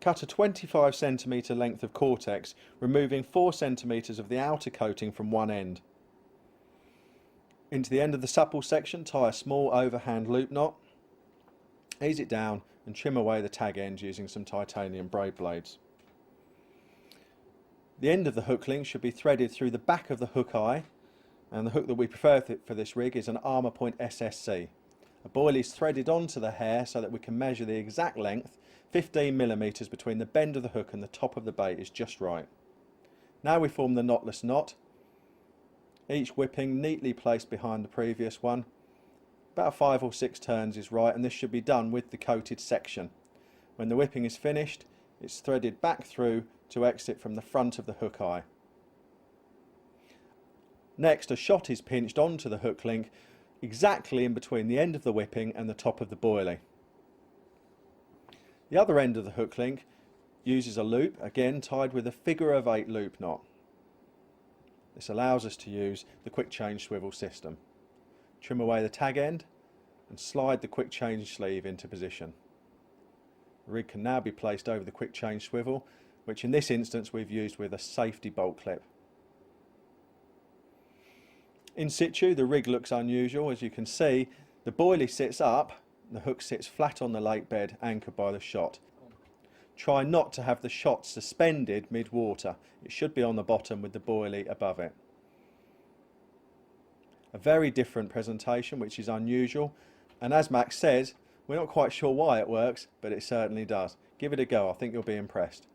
Cut a 25 centimetre length of Cortex, removing 4 centimetres of the outer coating from one end. Into the end of the supple section, tie a small overhand loop knot, ease it down and trim away the tag end using some titanium braid blades. The end of the hook link should be threaded through the back of the hook eye, and the hook that we prefer for this rig is an Armour Point SSC. A boilie is threaded onto the hair so that we can measure the exact length. 15mm between the bend of the hook and the top of the bait is just right. Now we form the knotless knot, each whipping neatly placed behind the previous one. About 5 or 6 turns is right, and this should be done with the coated section. When the whipping is finished, it's threaded back through to exit from the front of the hook eye. Next, a shot is pinched onto the hook link exactly in between the end of the whipping and the top of the boilie. The other end of the hook link uses a loop, again tied with a figure of 8 loop knot. This allows us to use the quick change swivel system. Trim away the tag end and slide the quick change sleeve into position. The rig can now be placed over the quick change swivel, which in this instance we've used with a safety bolt clip. In situ, the rig looks unusual. As you can see, the boilie sits up, the hook sits flat on the lake bed, anchored by the shot. Try not to have the shot suspended mid-water. It should be on the bottom with the boilie above it. A very different presentation, which is unusual, and as Max says, we're not quite sure why it works, but it certainly does. Give it a go, I think you'll be impressed.